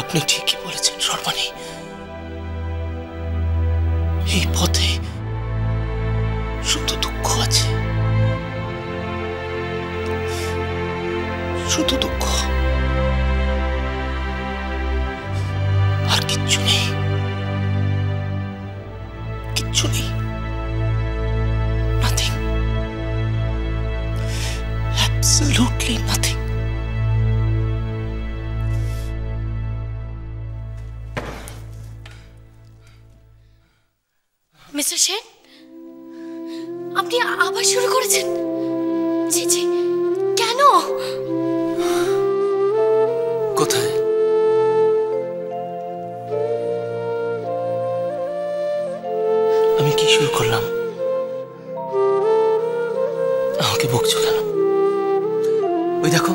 আপনি ঠিকই বলেছেন সর্বাণী, এই পথে শুধু দুঃখ আছে, শুধু দুঃখ, আর কিচ্ছু নেই, কিচ্ছু নেই। Nothing. Absolutely nothing. Mister Sen, আপনি আবার শুরু করেছেন? জি জি, কেন? কোথায়? আমি কি শুরু করলাম? আমাকে বকছো কেন? ওই দেখো,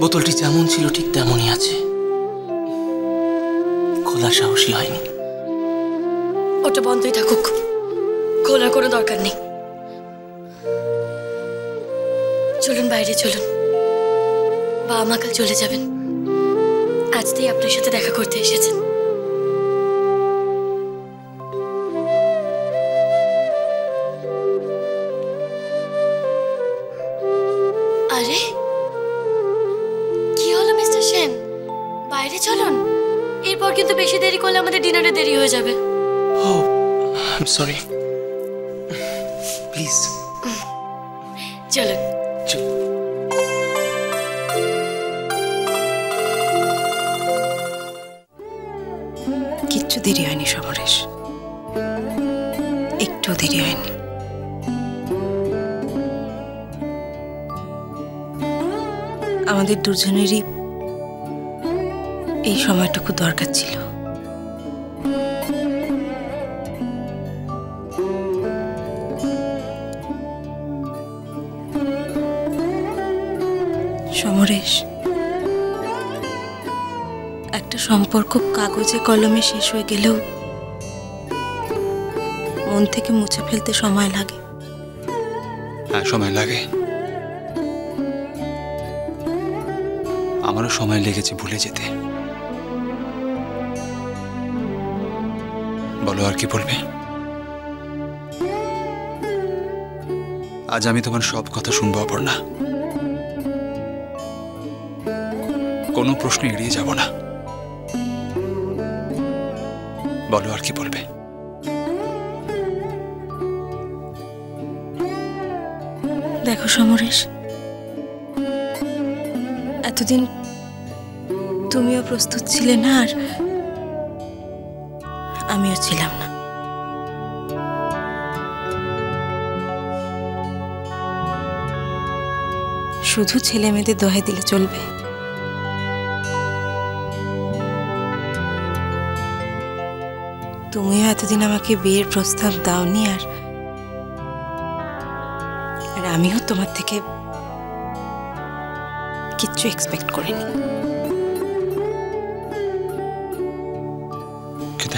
বোতলটি যেমন ছিল ঠিক তেমনই আছে, খোলার সাহসী হয়নি। ওটা বন্ধই থাকুক, খোলার কোনো দরকার নেই। চলুন বাইরে চলুন, বাবা মা কাল চলে যাবেন, আজকেই আপনার সাথে দেখা করতে এসেছেন। আরে কি হলো মিস্টার সেন, বাইরে চলুন, এরপর কিন্তু বেশি দেরি করলে আমাদের ডিনারে দেরি হয়ে যাবে। Oh, I'm sorry. Please. চলুন। কিচ্ছু দেরি হয়নি সমরেশ, একটু দেরি হয়নি। আমাদের দুজনেরই এই সময়টুকু দরকার ছিল। সমরেশ, একটা সম্পর্ক কাগজে কলমে শেষ হয়ে গেলেও মন থেকে মুছে ফেলতে সময় লাগে। হ্যাঁ, সময় লাগে। আমারও সময় লেগেছে ভুলে যেতে। বলো, আর কি বলবে? আজ আমি তোমার সব কথা শুনবো অপর্ণা, কোনো প্রশ্ন এড়িয়ে যাব না। বলো, আর কি বলবে? দেখো সমরেশ, এতদিন তুমিও প্রস্তুত ছিলে না, আর আমিও ছিলাম না। শুধু ছেলে মেয়েদের দোহাই দিলে চলবে? তুমিও এতদিন আমাকে বিয়ের প্রস্তাব দাওনি, আর আমিও তোমার থেকে কিচ্ছু এক্সপেক্ট করিনি। কিন্তু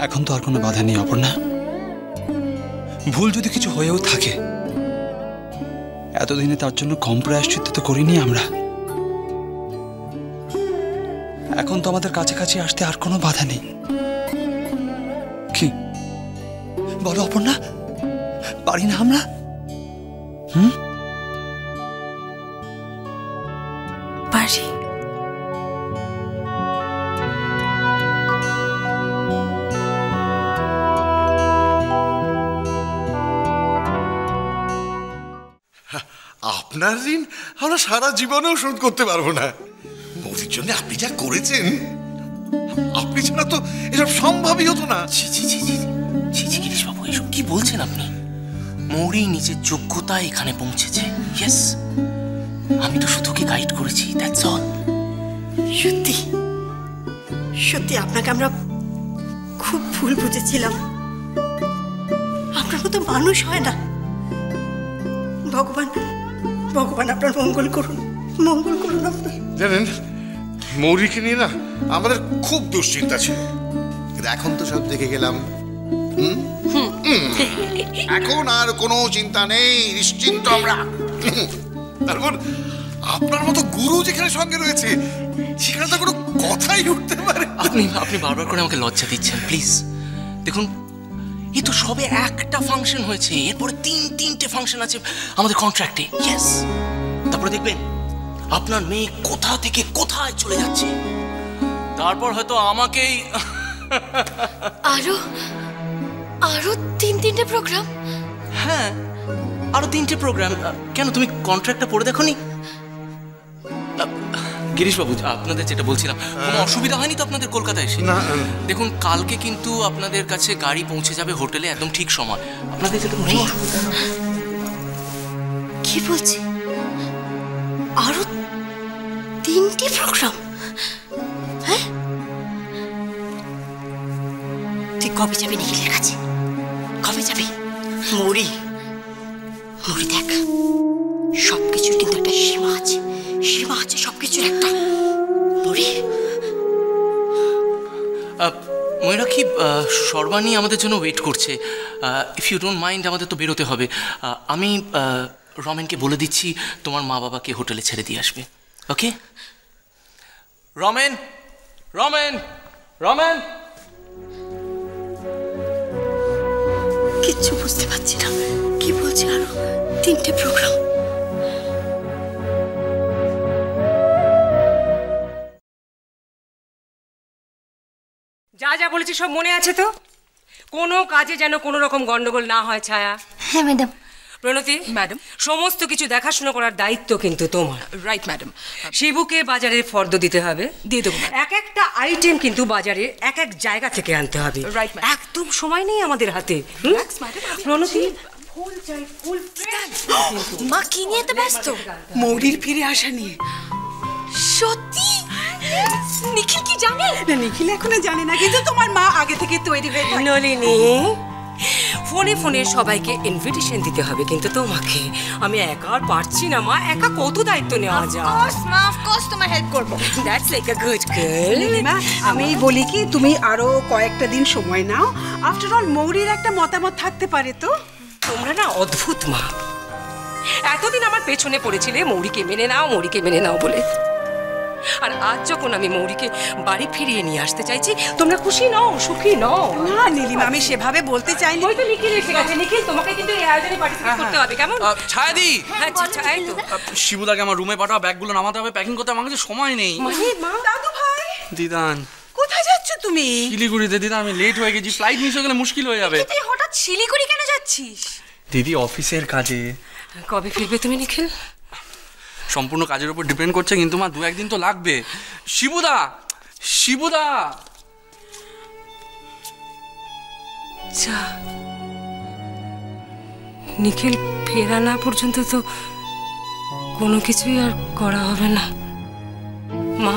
এখন তো আর কোনো বাধা নেই অপর্ণা। ভুল যদি কিছু হয়েও থাকে, এতদিনে তার জন্য কম প্রায়শ্চিত্ত তো করিনি আমরা। এখন তো আমাদের কাছাকাছি আসতে আর কোনো বাধা নেই। কি বলো অপর্ণা, পারি না আমরা? পারি। আপনার ঋণ আমরা সারা জীবনেও শোধ করতে পারবো না। মৌরির জন্য আপনি যা করেছেন, আপনি ছাড়া তো এসব সম্ভবই হতো না। ছি ছি ছি ছি ছি ছি, গিরিশ বাবু, এসব কি বলছেন আপনি? মৌরি নিজের যোগ্যতায় এখানে পৌঁছেছে। ইয়েস, আমি তো শুধু ওকে গাইড করেছি, দ্যাটস অল। সত্যি সত্যি আপনাকে আমরা খুব ভুল বুঝেছিলাম। আপনার মতো মানুষ হয় না। ভগবান ভগবান আপনার মঙ্গল করুন, মঙ্গল করুন আপনার। জানেন, মৌরিকে নিয়ে না আমাদের খুব দুশ্চিন্তা ছিল, কিন্তু এখন তো সব দেখে গেলাম। এখন আর কোনো চিন্তা নেই, নিশ্চিন্ত আমরা। তারপর আপনার মতো গুরু যেখানে সঙ্গে রয়েছে সেখানে তো কোনো কথাই উঠতে পারে। আপনি আপনি বারবার করে আমাকে লজ্জা দিচ্ছেন, প্লিজ। দেখুন, এই তো সবে একটা ফাংশন হয়েছে, এরপরে তিনটে ফাংশন আছে আমাদের কন্ট্রাক্টে। ইয়েস, তারপরে দেখবেন আপনার মেয়ে কোথা থেকে কোথায় চলে যাচ্ছে, তারপর হয়তো আমাকেই। আরো আরো তিনটে প্রোগ্রাম? হ্যাঁ, আরো 3টে প্রোগ্রাম। কেন, তুমি কন্ট্রাক্টটা পড়ে দেখোনি? গিরিশবাবু, আপনাদের যেটা বলছিলাম, কোনো অসুবিধা হয়নি তো আপনাদের কলকাতায় এসে? না। দেখুন, কালকে কিন্তু আপনাদের কাছে গাড়ি পৌঁছে যাবে হোটেলে একদম ঠিক সময়। আপনাদের যেটা কোনো অসুবিধা না। কি বলছি? আরো 3টে প্রোগ্রাম? হ্যাঁ, তুই কবে যাবি নিখিলের কাছে? কবে যাবি? মরি দেখ, সবকিছুর কিন্তু একটা সীমা আছে, সীমা আছে সবকিছুর একটা। মরি, ময়ূরাক্ষী, সর্বাণী আমাদের জন্য ওয়েট করছে। ইফ ইউ ডোন্ট মাইন্ড, আমাদের তো বেরোতে হবে। আমি রমেনকে বলে দিচ্ছি তোমার মা বাবাকে হোটেলে ছেড়ে দিয়ে আসবে। ওকে? রমেন, রমেন, রমেন। কিচ্ছু বুঝতে পারছি না, কি বলছি? আরো 3টে প্রোগ্রাম? যা যা বলেছি সব মনে আছে তো? কোনো কাজে যেন কোনো রকম গন্ডগোল না হয়। ছায়া? হ্যাঁ ম্যাডাম। প্রণতি ম্যাডাম, সমস্ত কিছু দেখাশোনা করার দায়িত্ব কিন্তু তোমার। Right madam. শিবুকে বাজারে ফর্দ দিতে হবে, দিয়ে দেবো। এক একটা আইটেম কিন্তু বাজারে এক এক জায়গা থেকে আনতে হবে। Right, ma'am. একদম সময় নেই আমাদের হাতে। Relax, madam. প্রণতি, ফুল চাই, ফুল fresh কিন্তু। মা কি নিয়ে এত ব্যস্ত? মৌরির ফিরে আসা নিয়ে। সত্যি? নিখিল কি জানে? না, নিখিল এখনো জানে না, কিন্তু তোমার মা আগে থেকে তৈরি হয়ে থাকে। নলিনী, ফোনে ফোনে সবাইকে ইনভিটেশন দিতে হবে কিন্তু তোমাকে। আমি একা আর পারছি না মা, একা কত দায়িত্ব নেওয়া যায়। মা, অফ কোর্স তোমার হেল্প করব। That's like a good girl. Nilima, আমি বলি কি, তুমি আরো কয়েকটা দিন সময় নাও। আফটার অল মৌরির একটা মতামত থাকতে পারে তো। তোমরা না অদ্ভুত মা। এতদিন আমার পেছনে পড়েছিলে মৌরিকে মেনে নাও, মৌরিকে মেনে নাও বলে। আর আজ যখন আমি মৌরিকে বাড়ি ফিরিয়ে নিয়ে আসতে চাইছি, তোমরা খুশি নও, সুখী নও। না নীলিমা, আমি সেভাবে বলতে চাইনি। ওই তো নিখিল এসে গেছে। নিখিল, তোমাকে কিন্তু এই আয়োজনে পার্টিসিপেট করতে হবে, কেমন? ছায়াদি, হ্যাঁ, ছাই তো। শিবুদাকে আমার রুমে পাঠাও, ব্যাগগুলো নামাতে হবে, প্যাকিং করতে আমার কাছে সময় নেই। মানে মা, দাদু ভাই, দিদান, কোথায় যাচ্ছ তুমি? শিলিগুড়িতে। দিদা, আমি লেট হয়ে গেছি, ফ্লাইট মিস হয়ে গেলে মুশকিল হয়ে যাবে। তুই হঠাৎ শিলিগুড়ি কেন যাচ্ছিস? দিদি, অফিসের কাজে। কবে ফিরবে তুমি নিখিল? সম্পূর্ণ কাজের উপর ডিপেন্ড করছে, কিন্তু মা 2-1 দিন তো লাগবে। শিবুদা, শিবুদা। আচ্ছা, নিখিল ফেরা না পর্যন্ত তো কোনো কিছুই আর করা হবে না মা।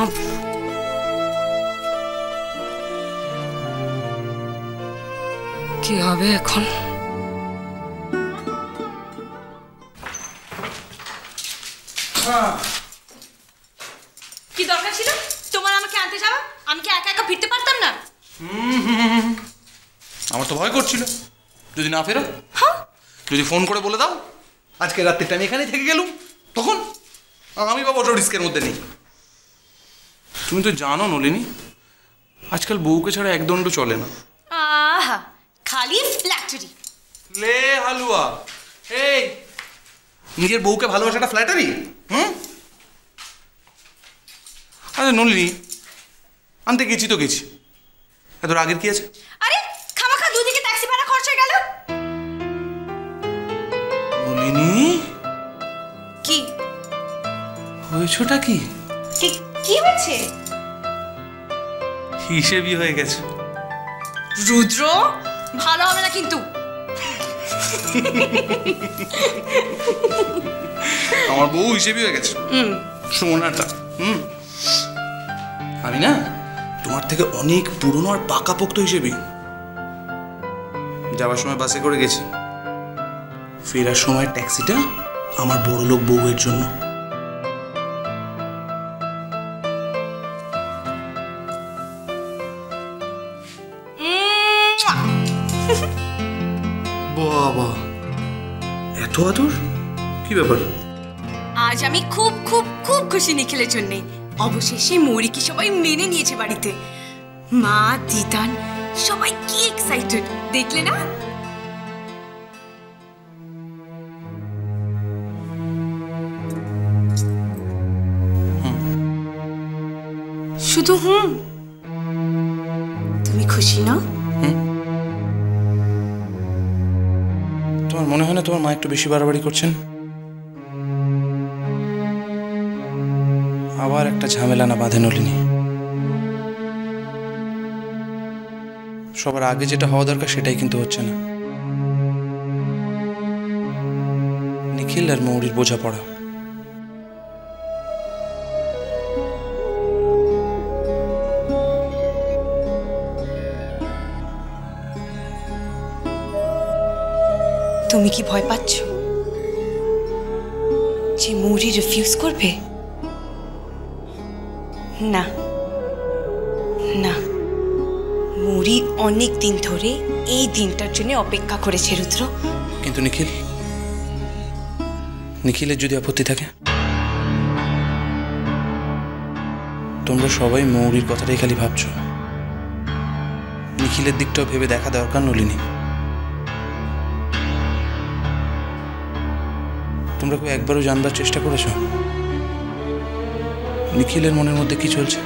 কি হবে এখন? কি দরকার ছিল তোমার আমাকে আনতে যাওয়া? আমি কি একা একা ফিরতে পারতাম না? আমার তো ভয় করছিল, যদি না ফেরো, যদি ফোন করে বলে দাও আজকে রাত্রিটা আমি এখানেই থেকে গেলুম, তখন আমি বাবা ওটা রিস্কের মধ্যে নেই। তুমি তো জানো নলিনী, আজকাল বউকে ছাড়া একদণ্ড চলে না। আহা, খালি ফ্ল্যাটারি। লে হালুয়া, এই নিজের বউকে ভালোবাসাটা ফ্ল্যাটারি? আরে নলিনী, আনতে গেছি তো গেছি, এত রাগের কি আছে? আরে খামাখা দুদিকে ট্যাক্সি ভাড়া খরচ হয়ে গেল। নলিনী, কি হয়েছোটা কি? কি হয়েছে? হিসেবই হয়ে গেছে। রুদ্র, ভালো হবে না কিন্তু। আমার বউ হিসেবে হয়ে গেছে, সোনাটা। আমি না তোমার থেকে অনেক পুরনো আর পাকাপোক্ত হিসেবে। যাওয়ার সময় বাসে করে গেছি, ফেরার সময় ট্যাক্সিটা আমার বড়লোক বউয়ের জন্য। বাবা, এত আদর, কি ব্যাপার? আজ আমি খুব খুব খুব খুশি নিখিলের জন্যে। অবশেষে মৌরিকে সবাই মেনে নিয়েছে বাড়িতে। মা, দিদান সবাই কি এক্সাইটেড দেখলে না? শুধু তুমি খুশি না? তোমার মনে হয় না তোমার মা একটু বেশি বাড়াবাড়ি করছেন? আবার একটা ঝামেলা না বাঁধে নলিনী? সবার আগে যেটা হওয়া দরকার সেটাই কিন্তু হচ্ছে না। নিখিল আর মৌরির বোঝাপড়া। তুমি কি ভয় পাচ্ছ যে মৌরি রিফিউজ করবে? না না, মৌরি অনেক দিন ধরে এই দিনটার জন্য অপেক্ষা করেছে রুদ্র। কিন্তু নিখিলের যদি আপত্তি থাকে? তোমরা সবাই মৌরির কথাটাই খালি ভাবছো। নিখিলের দিকটাও ভেবে দেখা দরকার নলিনী। তোমরা কেউ একবারও জানবার চেষ্টা করেছো নিখিলের মনের মধ্যে কি চলছে?